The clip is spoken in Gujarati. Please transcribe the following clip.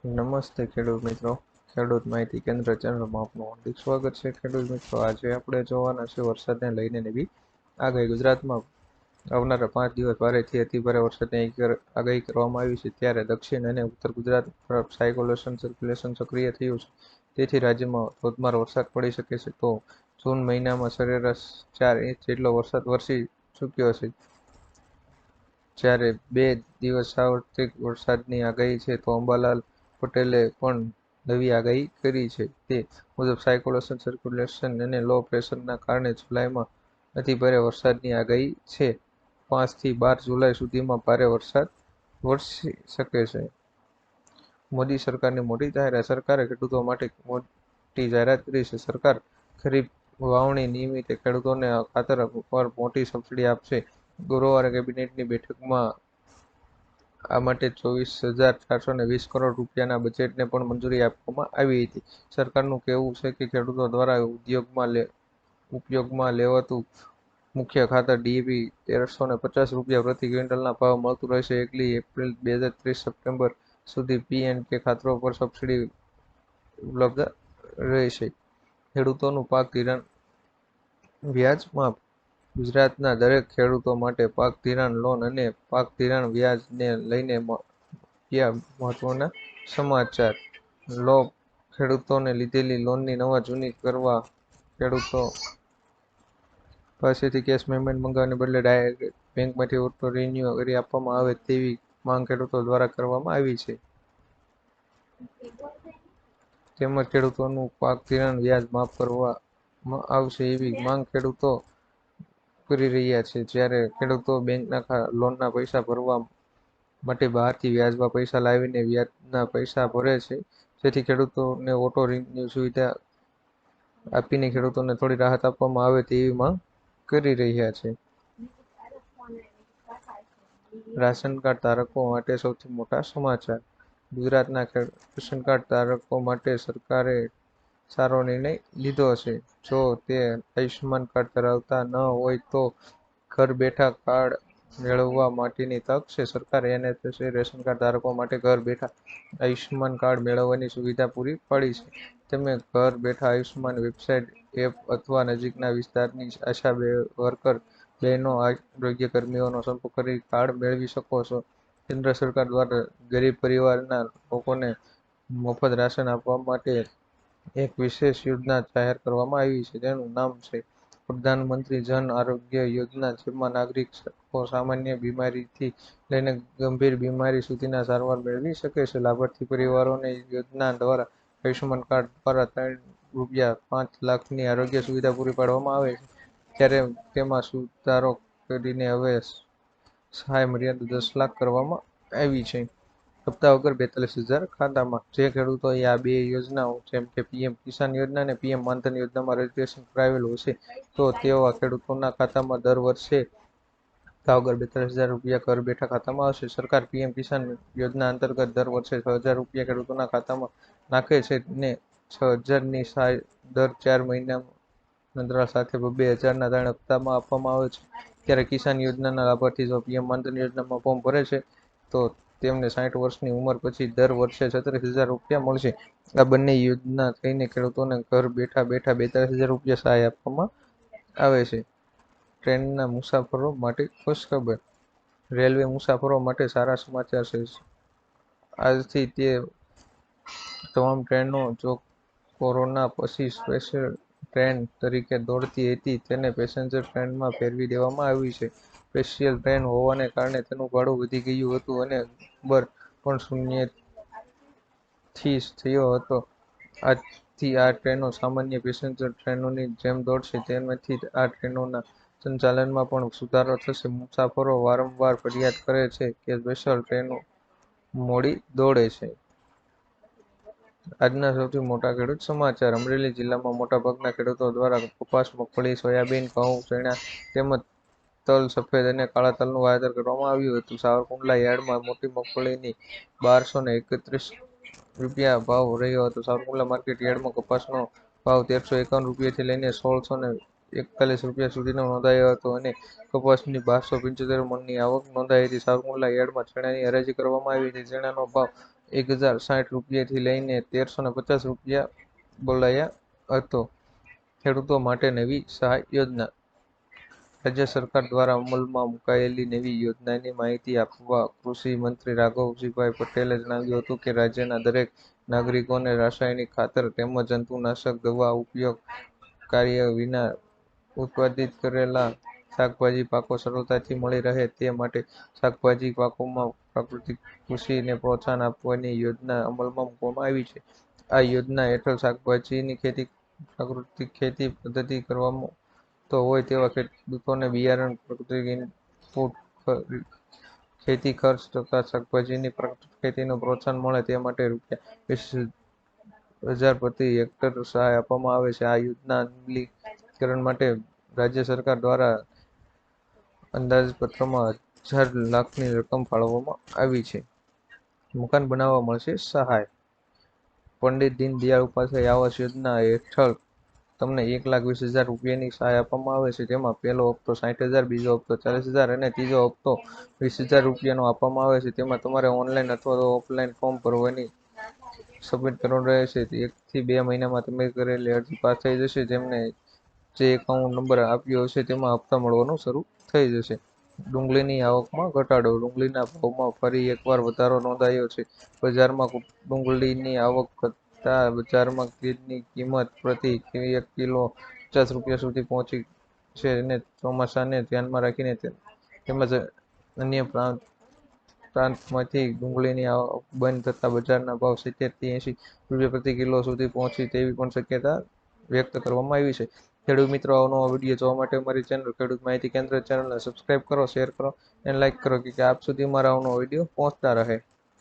નમસ્તે ખેડૂત મિત્રો. ખેડૂત માહિતી કેન્દ્ર ચેનલમાં આપનું હાર્દિક સ્વાગત છે. ખેડૂત મિત્રો, આજે આપણે જોવાના છે વરસાદને લઈને નવી આગાહી. ગુજરાતમાં આવનારા 5 દિવસ ભારેથી અતિભારે વરસાદની આગાહી કરવામાં આવી છે. ત્યારે દક્ષિણ અને ઉત્તર ગુજરાત તરફ સાયક્લોન સર્ક્યુલેશન સક્રિય થયું છે. તેથી રાજ્યમાં ધોધમાર વરસાદ પડી શકે છે. તો જૂન મહિનામાં સરેરાશ 4 ઇંચ જેટલો વરસાદ વરસી ચૂક્યો છે. જ્યારે 2 દિવસ સાર્વત્રિક વરસાદની આગાહી છે. તો અંબાલાલ પટેલે પણ નવી આગાહી કરી છે. તે મુજબ સાયક્લોન સર્ક્યુલેશન અને લો પ્રેશરના કારણે જુલાઈમાં અતિભારે વરસાદની આગાહી છે. 5 થી 12 જુલાઈ સુધીમાં ભારે વરસાદ વરસી શકે છે. મોદી સરકારની મોટી જાહેરાત. સરકારે ખેડૂતો માટે મોટી જાહેરાત કરી છે. સરકાર ખરીફ વાવણી નિમિત્તે ખેડૂતોને ખાતર પર મોટી સબસિડી આપશે. ગુરુવારે કેબિનેટની બેઠકમાં આ માટે 24,420 કરોડ રૂપિયાના બજેટને પણ મંજૂરી આપવામાં આવી હતી. સરકારનું કહેવું છે કે ખેડૂતો દ્વારા ઉપયોગમાં લેવાતું મુખ્ય ખાતર ડીએપી 1,350 રૂપિયા પ્રતિ ક્વિન્ટલના ભાવ મળતું રહેશે. 1 એપ્રિલ 2023 સપ્ટેમ્બર સુધી પી.એન્ડ.કે ખાતરો પર સબસિડી ઉપલબ્ધ રહેશે. ખેડૂતોનું પાક ધિરાણ વ્યાજ માફ. ગુજરાતના દરેક ખેડૂતો માટે પાક ધિરાણ લોન અને પાક ધિરાણ વ્યાજને લઈને મહત્વના સમાચાર. ખેડૂતોને લીધેલી લોનની નવા જૂની કરવા ખેડૂતો પાસેથી કેશ પેમેન્ટ મંગાવવાને બદલે ડાયરેક્ટ બેંકમાંથી ઓટો રિન્યુ કરી આપવામાં આવે તેવી માંગ ખેડૂતો દ્વારા કરવામાં આવી છે. તેમજ ખેડૂતોનું પાક ધિરાણ વ્યાજ માફ કરવામાં આવશે એવી માંગ ખેડૂતો કરી રહ્યા છે. જ્યારે ખેડૂતો બેંકના લોનના પૈસા ભરવા માટે બહારથી વ્યાજમાં પૈસા લાવીને વ્યાજના પૈસા ભરે છે. જેથી ખેડૂતોને ઓટો રિન્યુ સુવિધા આપીને ખેડૂતોને થોડી રાહત આપવામાં આવે તેવી માંગ કરી રહ્યા છે. રાશન કાર્ડ ધારકો માટે સૌથી મોટા સમાચાર. ગુજરાતના રેશન કાર્ડ ધારકો માટે સરકારે સારો નિર્ણય લીધો છે. જો તે આયુષ્યમાન કાર્ડ ધરાવતા ન હોય તો ઘર બેઠા કાર્ડ મેળવવા માટેની તક છે. સરકારે એનએચએમ રેશન કાર્ડ ધારકો માટે ઘર બેઠા આયુષ્યમાન કાર્ડ મેળવવાની સુવિધા પૂરી પાડી છે. તમે ઘર બેઠા આયુષ્યમાન વેબસાઇટ, એપ અથવા નજીકના વિસ્તારની આશા વર્કર બહેનો, આરોગ્ય કર્મીઓનો સંપર્ક કરી કાર્ડ મેળવી શકો છો. કેન્દ્ર સરકાર દ્વારા ગરીબ પરિવારના લોકોને મફત રાશન આપવા માટે એક વિશેષ યોજના જાહેર કરવામાં આવી છે. જેનું નામ છે પ્રધાનમંત્રી જન આરોગ્ય યોજના, જેમાં નાગરિકો સામાન્ય બીમારીથી લઈને ગંભીર બીમારી સુધીના સારવાર મેળવી શકે છે. લાભાર્થી પરિવારોને યોજના દ્વારા આયુષ્યમાન કાર્ડ દ્વારા ₹5 લાખની આરોગ્ય સુવિધા પૂરી પાડવામાં આવે છે. ત્યારે તેમાં સુધારો કરીને હવે સહાય મર્યાદા 10 લાખ કરવામાં આવી છે. હપ્તા વગર 42,000 ખાતામાં. જે ખેડૂતોએ આ બે યોજનાઓ જેમ કે પીએમ કિસાન યોજના અને પીએમ માનધન યોજનામાં રજીસ્ટ્રેશન કરાવેલું હશે તો તેવા ખેડૂતોના ખાતામાં દર વર્ષે હપ્તા વગર 42,000 રૂપિયા ઘર બેઠા ખાતામાં આવશે. સરકાર પીએમ કિસાન યોજના અંતર્ગત દર વર્ષે 6,000 રૂપિયા ખેડૂતોના ખાતામાં નાખે છે ને 6,000ની સહાય દર 4 મહિનામાં અંતરાલ સાથે 2,000ના ત્રણ હપ્તામાં આપવામાં આવે છે. ત્યારે કિસાન યોજનાના લાભાર્થી જો પીએમ માનધન યોજનામાં ફોર્મ ભરે છે તો તેમને 60 વર્ષની ઉંમર પછી દર વર્ષે 36,000 રૂપિયા મળશે. આ બંને યોજના થઈને ખેડૂતોને ઘર બેઠા 42,000 રૂપિયા સહાય આપવામાં આવે છે. ટ્રેનના મુસાફરો માટે ખુશખબર. રેલવે મુસાફરો માટે સારા સમાચાર છે. આજથી તે તમામ ટ્રેનો જો કોરોના પછી સ્પેશિયલ ટ્રેન તરીકે દોડતી હતી તેને પેસેન્જર ટ્રેનમાં ફેરવી દેવામાં આવી છે. સ્પેશિયલ ટ્રેન હોવાને કારણે તેનું ભાડું વધી ગયું હતું અને નંબર પણ શૂન્યથી થયો હતો. આજથી આ ટ્રેનો સામાન્ય પેસેન્જર ટ્રેનોની જેમ દોડશે. તેનાથી આ ટ્રેનોના સંચાલનમાં પણ સુધારો થશે. મુસાફરો વારંવાર ફરિયાદ કરે છે કે સ્પેશિયલ ટ્રેનો મોડી દોડે છે. આજના સૌથી મોટા ખેડૂત સમાચાર. અમરેલી જિલ્લામાં મોટાભાગના ખેડૂતો દ્વારા કપાસ, મગફળી, સોયાબીન, ઘઉં, ચણા તેમજ તલ, સફેદ અને કાળા તલનું વાવેતર કરવામાં આવ્યું હતું. સાવરકુંડલા યાર્ડમાં મોટી મગફળીની ₹1,251 ભાવ રહ્યો હતો. સાવરકુંડલા માર્કેટ યાર્ડમાં કપાસનો ભાવ ₹1,351થી લઈને ₹1,641 સુધીનો નોંધાયો હતો અને કપાસની 1,275 મણની આવક નોંધાઈ હતી. સાવરકુંડલા યાર્ડમાં ચણાની હરાજી કરવામાં આવી હતી. ચણાનો ભાવ 1060 રૂપિયાથી લઈને 1350 રૂપિયા બોલાયા હતો. ખેડૂતો માટે નવી સહાય યોજના. રાજ્ય સરકાર દ્વારા અમલમાં મુકાયેલી નવી યોજનાની માહિતી આપવા કૃષિ મંત્રી રાઘવજીભાઈ પટેલે જણાવ્યું હતું કે રાજ્યના દરેક નાગરિકોને રાસાયણિક ખાતર તેમજ જંતુનાશક દવા ઉપયોગ કાર્ય વિના ઉત્પાદિત કરેલા શાકભાજી પાકો સરળતાથી મળી રહે તે માટે શાકભાજી પાકોમાં પ્રાકૃતિક કૃષિને પ્રોત્સાહન આપવાની યોજના અમલમાં મૂકવામાં આવી છે. આ યોજના હેઠળ શાકભાજીની ખેતી પ્રાકૃતિક ખેતી પદ્ધતિ કરવામાં તો હોય તેવા ખેડૂતોને બિયારણ, પ્રાકૃતિક ઇનપુટ, ખેતી ખર્ચ તથા શાકભાજીની પ્રાકૃતિક ખેતીનું પ્રોત્સાહન મળે તે માટે રૂ. 20,000 પ્રતિ હેક્ટર સહાય આપવામાં આવે છે. આ યોજના અમલીકરણ માટે રાજ્ય સરકાર દ્વારા અંદાજપત્રમાં 1,000 લાખની રકમ ફાળવવામાં આવી છે. મકાન બનાવવા મળશે સહાય. પંડિત દીનદયાળ ઉપાધ્યાય આવાસ યોજના હેઠળ તમને 1,20,000 રૂપિયાની સહાય આપવામાં આવે છે. તેમાં પહેલો હપ્તો 60,000, બીજો હપ્તો 40,000 અને ત્રીજો હપ્તો 20,000 રૂપિયાનો આપવામાં આવે છે. તેમાં તમારે ઓનલાઈન અથવા તો ઓફલાઈન ફોર્મ ભરવાની સબમિટ કરવાનું રહેશે. 1 થી 2 મહિનામાં તમે કરેલી અરજી પાસ થઈ જશે. જેમને જે એકાઉન્ટ નંબર આપ્યો હશે તેમાં હપ્તા મળવાનું શરૂ થઈ જશે. ડુંગળીની આવકમાં ઘટાડો. ડુંગળીના ભાવમાં ફરી એકવાર વધારો નોંધાયો છે. બજારમાં ડુંગળીની આવક વધતા બજારમાં ખરીદની કિંમત પ્રતિ 1 કિલો 50 રૂપિયા સુધી પહોંચી છે અને ચોમાસાને ધ્યાનમાં રાખીને તેમજ અન્ય પ્રાંતમાંથી ડુંગળીની આવક બંધ થતા બજારના ભાવ 70 થી 80 રૂપિયા પ્રતિ કિલો સુધી પહોંચે તેવી પણ શક્યતા વ્યક્ત કરવામાં આવી છે. ખેડૂત મિત્રો, અવનવા વિડીયો જોવા માટે અમારી ચેનલ ખેડૂત માહિતી કેન્દ્ર ચેનલને સબસ્ક્રાઇબ કરો, શેર કરો અને લાઇક કરો કે આપ સુધી મારા અવનવા વિડીયો પહોંચતા રહે.